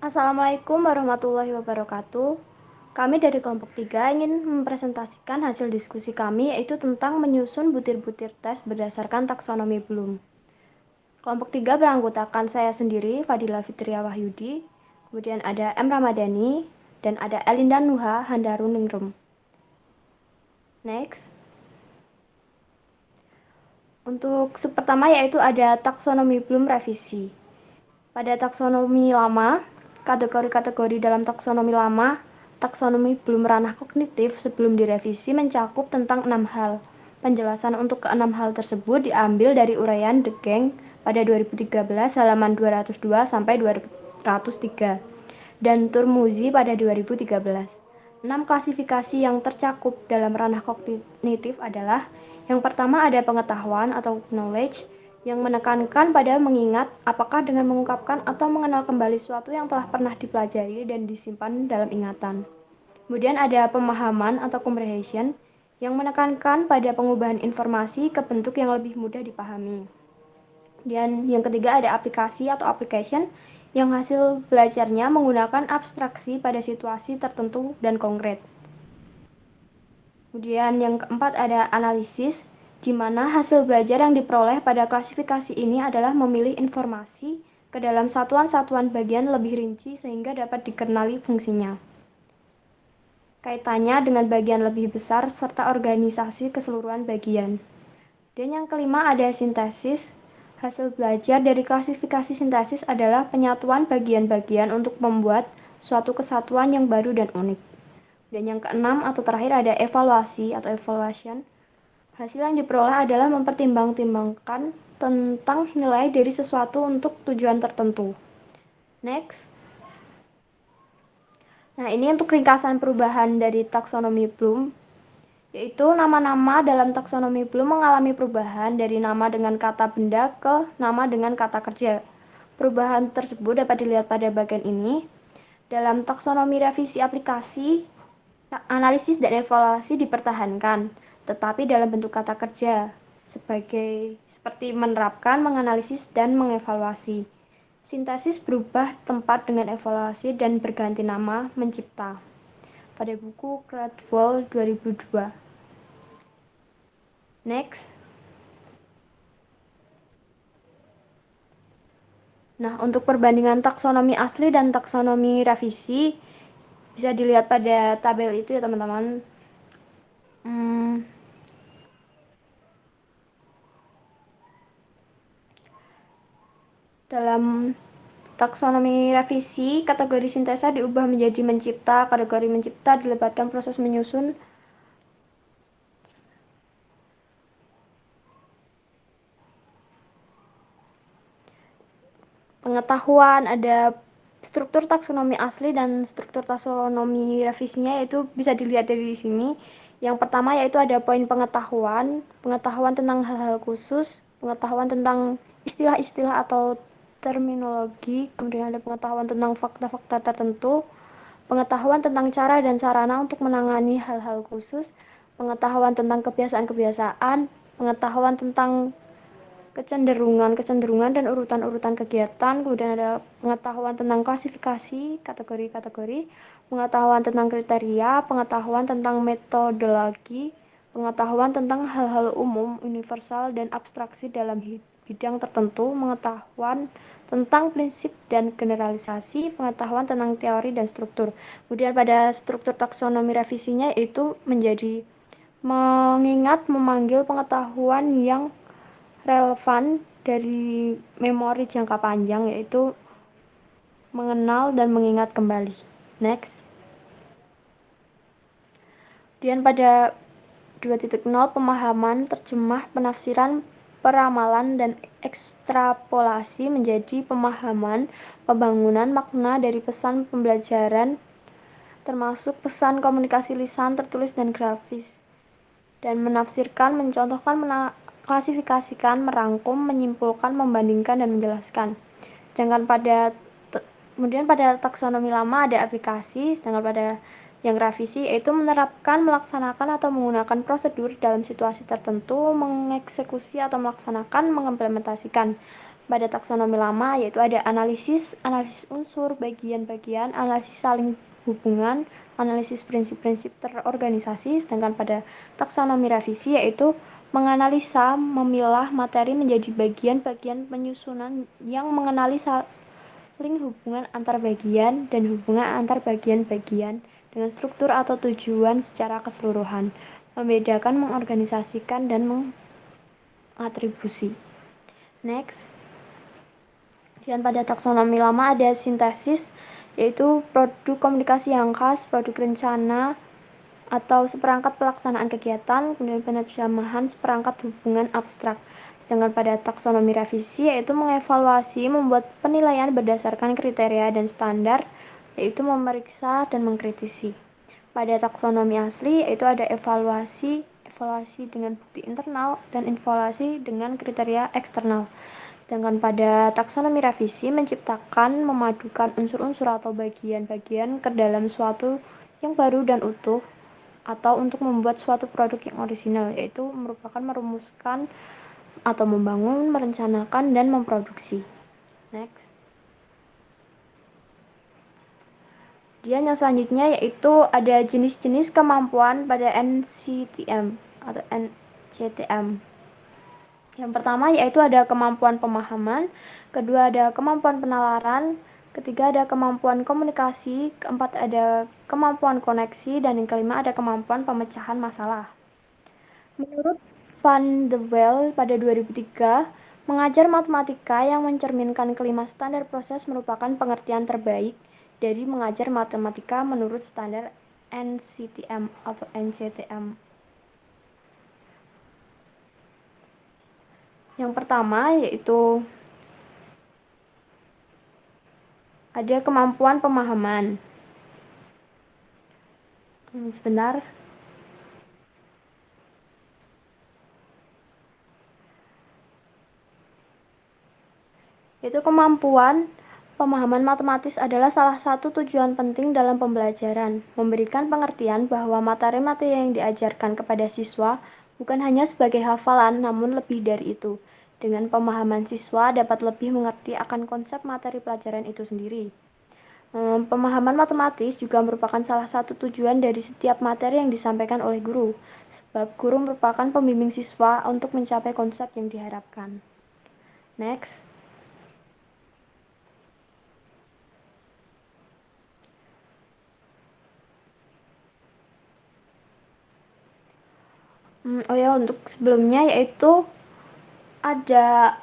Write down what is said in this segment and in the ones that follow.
Assalamualaikum warahmatullahi wabarakatuh. Kami dari kelompok 3 ingin mempresentasikan hasil diskusi kami yaitu tentang menyusun butir-butir tes berdasarkan taksonomi Bloom. Kelompok 3 beranggotakan saya sendiri, Fadila Fitria Wahyudi, kemudian ada M. Ramadhani, dan ada Elinda Nuha Handaruningrum. Next. Untuk sub pertama yaitu ada taksonomi Bloom revisi. Pada taksonomi lama, kategori-kategori dalam taksonomi lama, taksonomi Bloom ranah kognitif sebelum direvisi mencakup tentang 6 hal. Penjelasan untuk ke-6 hal tersebut diambil dari uraian De Geng pada 2013 halaman 202 sampai 203 dan Turmuzi pada 2013. 6 klasifikasi yang tercakup dalam ranah kognitif adalah: yang pertama ada pengetahuan atau knowledge, yang menekankan pada mengingat apakah dengan mengungkapkan atau mengenal kembali suatu yang telah pernah dipelajari dan disimpan dalam ingatan. Kemudian ada pemahaman atau comprehension, yang menekankan pada pengubahan informasi ke bentuk yang lebih mudah dipahami. Dan yang ketiga ada aplikasi atau application, yang hasil belajarnya menggunakan abstraksi pada situasi tertentu dan konkret. Kemudian yang keempat ada analisis, di mana hasil belajar yang diperoleh pada klasifikasi ini adalah memilih informasi ke dalam satuan-satuan bagian lebih rinci sehingga dapat dikenali fungsinya, kaitannya dengan bagian lebih besar, serta organisasi keseluruhan bagian. Dan yang kelima ada sintesis. Hasil belajar dari klasifikasi sintesis adalah penyatuan bagian-bagian untuk membuat suatu kesatuan yang baru dan unik. Dan yang keenam atau terakhir ada evaluasi atau evaluation. Hasil yang diperoleh adalah mempertimbangkan tentang nilai dari sesuatu untuk tujuan tertentu. Next. Nah, ini untuk ringkasan perubahan dari taksonomi Bloom, yaitu nama-nama dalam taksonomi Bloom mengalami perubahan dari nama dengan kata benda ke nama dengan kata kerja. Perubahan tersebut dapat dilihat pada bagian ini. Dalam taksonomi revisi aplikasi, analisis dan evaluasi dipertahankan, tetapi dalam bentuk kata kerja, seperti menerapkan, menganalisis, dan mengevaluasi. Sintesis berubah tempat dengan evaluasi dan berganti nama mencipta. Pada buku Cradwell 2002. Next. Nah, untuk perbandingan taksonomi asli dan taksonomi revisi bisa dilihat pada tabel itu ya teman-teman. Dalam taksonomi revisi, kategori sintesa diubah menjadi mencipta. Kategori mencipta dilibatkan proses menyusun pengetahuan. Ada struktur taksonomi asli dan struktur taksonomi revisinya, yaitu bisa dilihat dari sini. Yang pertama yaitu ada poin pengetahuan tentang hal-hal khusus, pengetahuan tentang istilah-istilah atau terminologi, kemudian ada pengetahuan tentang fakta-fakta tertentu, pengetahuan tentang cara dan sarana untuk menangani hal-hal khusus, pengetahuan tentang kebiasaan-kebiasaan, pengetahuan tentang kecenderungan dan urutan-urutan kegiatan, kemudian ada pengetahuan tentang klasifikasi, kategori-kategori, pengetahuan tentang kriteria, pengetahuan tentang metodologi, pengetahuan tentang hal-hal umum, universal, dan abstraksi dalam bidang tertentu, pengetahuan tentang prinsip dan generalisasi, pengetahuan tentang teori dan struktur. Kemudian pada struktur taksonomi revisinya itu menjadi mengingat, memanggil pengetahuan yang relevan dari memori jangka panjang, yaitu mengenal dan mengingat kembali. Next. Kemudian pada 2.0 pemahaman, terjemah, penafsiran, peramalan, dan ekstrapolasi menjadi pemahaman, pembangunan makna dari pesan pembelajaran, termasuk pesan komunikasi lisan, tertulis, dan grafis, dan menafsirkan, mencontohkan, klasifikasikan, merangkum, menyimpulkan, membandingkan, dan menjelaskan. Sedangkan kemudian pada taksonomi lama ada aplikasi, sedangkan pada yang revisi yaitu menerapkan, melaksanakan, atau menggunakan prosedur dalam situasi tertentu, mengeksekusi atau melaksanakan, mengimplementasikan. pada taksonomi lama yaitu ada analisis unsur, bagian-bagian, analisis saling hubungan, analisis prinsip-prinsip terorganisasi, sedangkan pada taksonomi revisi yaitu menganalisa, memilah materi menjadi bagian-bagian penyusunan yang mengenali saling hubungan antar bagian dan hubungan antar bagian-bagian dengan struktur atau tujuan secara keseluruhan, membedakan, mengorganisasikan, dan mengatribusi. Next. Dan pada taksonomi lama ada sintesis, yaitu produk komunikasi yang khas, produk rencana, atau seperangkat pelaksanaan kegiatan, kemudian penerjemahan seperangkat hubungan abstrak. Sedangkan pada taksonomi revisi, yaitu mengevaluasi, membuat penilaian berdasarkan kriteria dan standar, yaitu memeriksa dan mengkritisi. Pada taksonomi asli, yaitu ada evaluasi dengan bukti internal, dan evaluasi dengan kriteria eksternal. Sedangkan pada taksonomi revisi menciptakan, memadukan unsur-unsur atau bagian-bagian ke dalam suatu yang baru dan utuh, atau untuk membuat suatu produk yang orisinal, yaitu merupakan merumuskan atau membangun, merencanakan, dan memproduksi. Next. Kemudian yang selanjutnya yaitu ada jenis-jenis kemampuan pada NCTM atau NCTM. Yang pertama yaitu ada kemampuan pemahaman, kedua ada kemampuan penalaran, ketiga ada kemampuan komunikasi, keempat ada kemampuan koneksi, dan yang kelima ada kemampuan pemecahan masalah. Menurut Van de Waal pada 2003, mengajar matematika yang mencerminkan kelima standar proses merupakan pengertian terbaik dari mengajar matematika menurut standar NCTM atau NCTM. Yang pertama yaitu ada kemampuan pemahaman. Sebentar. Itu kemampuan pemahaman matematis adalah salah satu tujuan penting dalam pembelajaran, memberikan pengertian bahwa materi-materi yang diajarkan kepada siswa bukan hanya sebagai hafalan, namun lebih dari itu. Dengan pemahaman siswa dapat lebih mengerti akan konsep materi pelajaran itu sendiri. Pemahaman matematis juga merupakan salah satu tujuan dari setiap materi yang disampaikan oleh guru, sebab guru merupakan pembimbing siswa untuk mencapai konsep yang diharapkan. Next. Untuk sebelumnya yaitu ada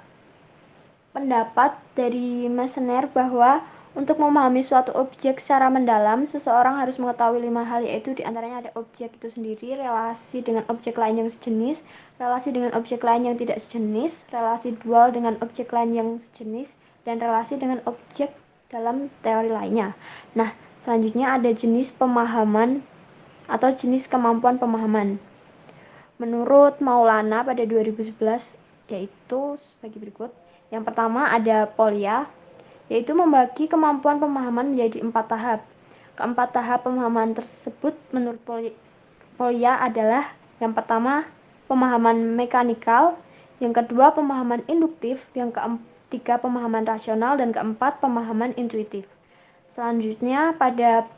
pendapat dari Meissner bahwa untuk memahami suatu objek secara mendalam, seseorang harus mengetahui 5 hal, yaitu diantaranya ada objek itu sendiri, relasi dengan objek lain yang sejenis, relasi dengan objek lain yang tidak sejenis, relasi dual dengan objek lain yang sejenis, dan relasi dengan objek dalam teori lainnya. Nah, selanjutnya ada jenis pemahaman atau jenis kemampuan pemahaman. Menurut Maulana pada 2011 yaitu sebagai berikut. Yang pertama ada Polya, yaitu membagi kemampuan pemahaman menjadi 4 tahap. Keempat tahap pemahaman tersebut menurut Polya adalah yang pertama pemahaman mekanikal, yang kedua pemahaman induktif, yang ketiga pemahaman rasional, dan keempat pemahaman intuitif. Selanjutnya pada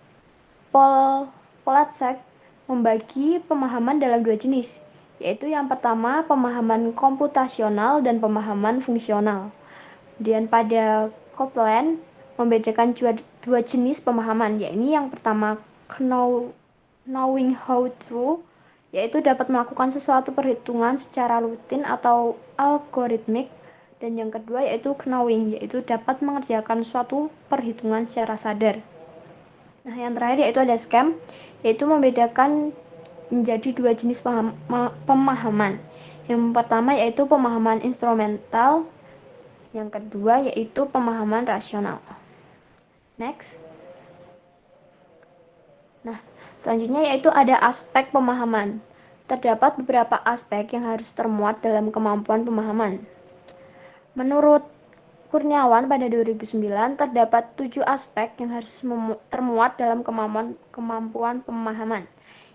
Polaczek membagi pemahaman dalam 2 jenis, yaitu yang pertama pemahaman komputasional dan pemahaman fungsional. Kemudian pada Copeland membedakan 2 jenis pemahaman, yaitu yang pertama knowing how to, yaitu dapat melakukan sesuatu perhitungan secara rutin atau algoritmik, dan yang kedua yaitu knowing, yaitu dapat mengerjakan suatu perhitungan secara sadar. Nah, yang terakhir yaitu ada scam, yaitu membedakan menjadi 2 jenis pemahaman. Yang pertama yaitu pemahaman instrumental, yang kedua yaitu pemahaman rasional. Next. Nah, selanjutnya yaitu ada aspek pemahaman. Terdapat beberapa aspek yang harus termuat dalam kemampuan pemahaman. Menurut Kurniawan pada 2009 terdapat 7 aspek yang harus termuat dalam kemampuan pemahaman.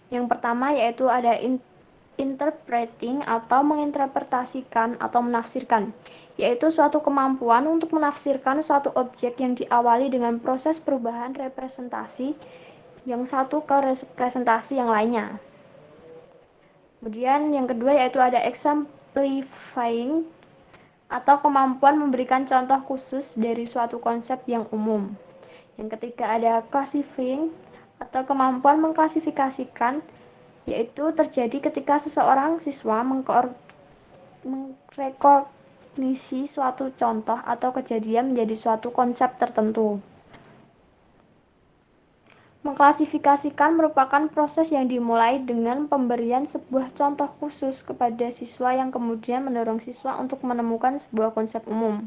Yang pertama yaitu ada interpreting atau menginterpretasikan atau menafsirkan, yaitu suatu kemampuan untuk menafsirkan suatu objek yang diawali dengan proses perubahan representasi yang satu ke representasi yang lainnya. Kemudian yang kedua yaitu ada exemplifying atau kemampuan memberikan contoh khusus dari suatu konsep yang umum. Yang ketiga ada classifying atau kemampuan mengklasifikasikan, yaitu terjadi ketika seseorang siswa merekognisi suatu contoh atau kejadian menjadi suatu konsep tertentu. Mengklasifikasikan merupakan proses yang dimulai dengan pemberian sebuah contoh khusus kepada siswa yang kemudian mendorong siswa untuk menemukan sebuah konsep umum.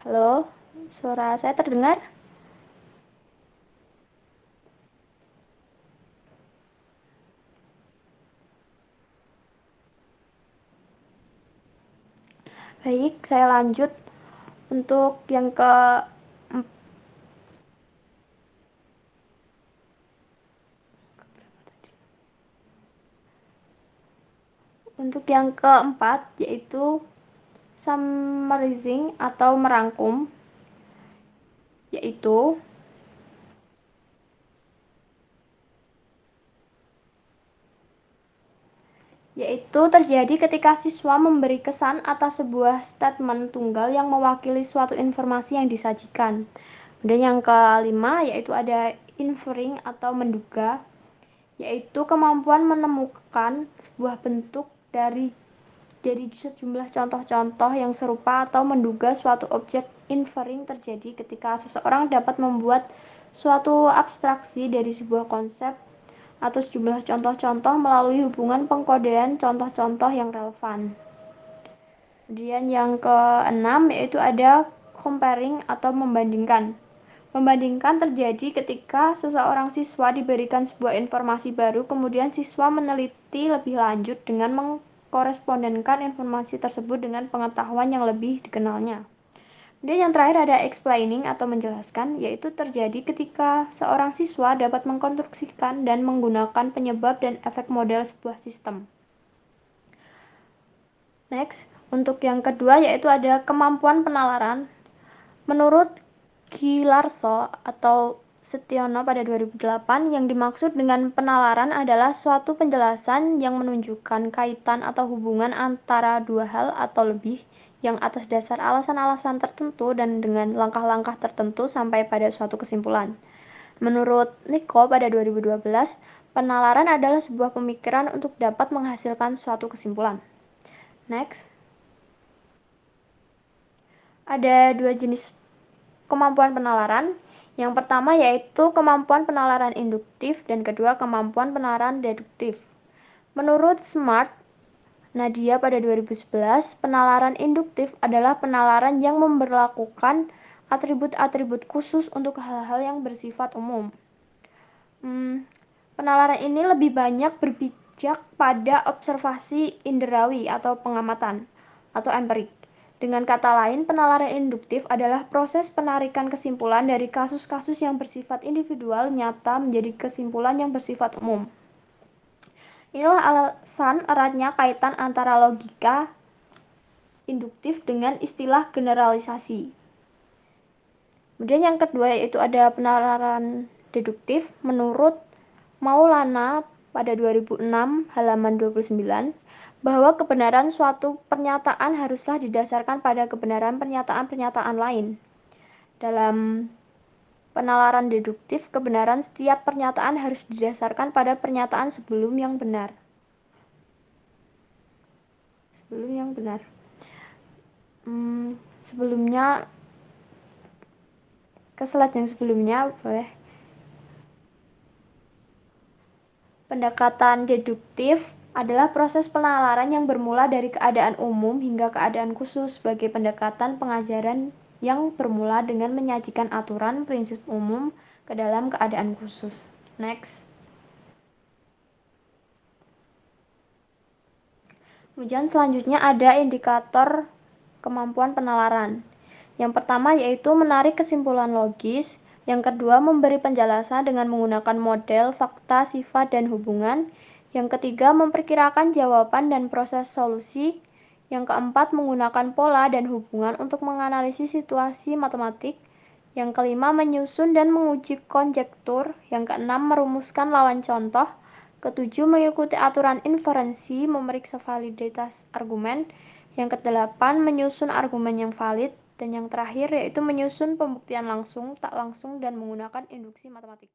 Halo, suara saya terdengar? Baik, saya lanjut untuk yang ke Untuk yang keempat, yaitu summarizing atau merangkum, yaitu terjadi ketika siswa memberi kesan atas sebuah statement tunggal yang mewakili suatu informasi yang disajikan. Kemudian yang kelima, yaitu ada inferring atau menduga, yaitu kemampuan menemukan sebuah bentuk dari sejumlah contoh-contoh yang serupa atau menduga suatu objek. Inferring terjadi ketika seseorang dapat membuat suatu abstraksi dari sebuah konsep atau sejumlah contoh-contoh melalui hubungan pengkodean contoh-contoh yang relevan. Kemudian yang keenam yaitu ada comparing atau membandingkan. Membandingkan terjadi ketika seseorang siswa diberikan sebuah informasi baru, kemudian siswa meneliti lebih lanjut dengan mengkorespondenkan informasi tersebut dengan pengetahuan yang lebih dikenalnya. Kemudian yang terakhir ada explaining atau menjelaskan, yaitu terjadi ketika seorang siswa dapat mengkonstruksikan dan menggunakan penyebab dan efek model sebuah sistem. Next, untuk yang kedua yaitu ada kemampuan penalaran. Menurut Gilarso atau Setiono pada 2008, yang dimaksud dengan penalaran adalah suatu penjelasan yang menunjukkan kaitan atau hubungan antara dua hal atau lebih yang atas dasar alasan-alasan tertentu dan dengan langkah-langkah tertentu sampai pada suatu kesimpulan. Menurut Nico pada 2012, penalaran adalah sebuah pemikiran untuk dapat menghasilkan suatu kesimpulan. Next. Ada dua jenis kemampuan penalaran. Yang pertama yaitu kemampuan penalaran induktif dan kedua kemampuan penalaran deduktif. Menurut Smart Nadia pada 2011, penalaran induktif adalah penalaran yang memberlakukan atribut-atribut khusus untuk hal-hal yang bersifat umum. Penalaran ini lebih banyak berpijak pada observasi inderawi atau pengamatan atau empirik. Dengan kata lain, penalaran induktif adalah proses penarikan kesimpulan dari kasus-kasus yang bersifat individual nyata menjadi kesimpulan yang bersifat umum. Inilah alasan eratnya kaitan antara logika induktif dengan istilah generalisasi. Kemudian yang kedua yaitu ada penalaran deduktif. Menurut Maulana pada 2006 halaman 29, bahwa kebenaran suatu pernyataan haruslah didasarkan pada kebenaran pernyataan-pernyataan lain. Dalam penalaran deduktif, kebenaran setiap pernyataan harus didasarkan pada pernyataan sebelum yang benar. Sebelumnya ke slide yang sebelumnya boleh. Pendekatan deduktif adalah proses penalaran yang bermula dari keadaan umum hingga keadaan khusus sebagai pendekatan pengajaran yang bermula dengan menyajikan aturan, prinsip umum, ke dalam keadaan khusus. Next. Kemudian selanjutnya ada indikator kemampuan penalaran. Yang pertama yaitu menarik kesimpulan logis. Yang kedua memberi penjelasan dengan menggunakan model, fakta, sifat, dan hubungan. Yang ketiga memperkirakan jawaban dan proses solusi. Yang keempat menggunakan pola dan hubungan untuk menganalisis situasi matematik. Yang kelima menyusun dan menguji konjektur. Yang keenam merumuskan lawan contoh. Ketujuh, mengikuti aturan inferensi, memeriksa validitas argumen. Yang kedelapan, menyusun argumen yang valid. Dan yang terakhir yaitu menyusun pembuktian langsung, tak langsung, dan menggunakan induksi matematik.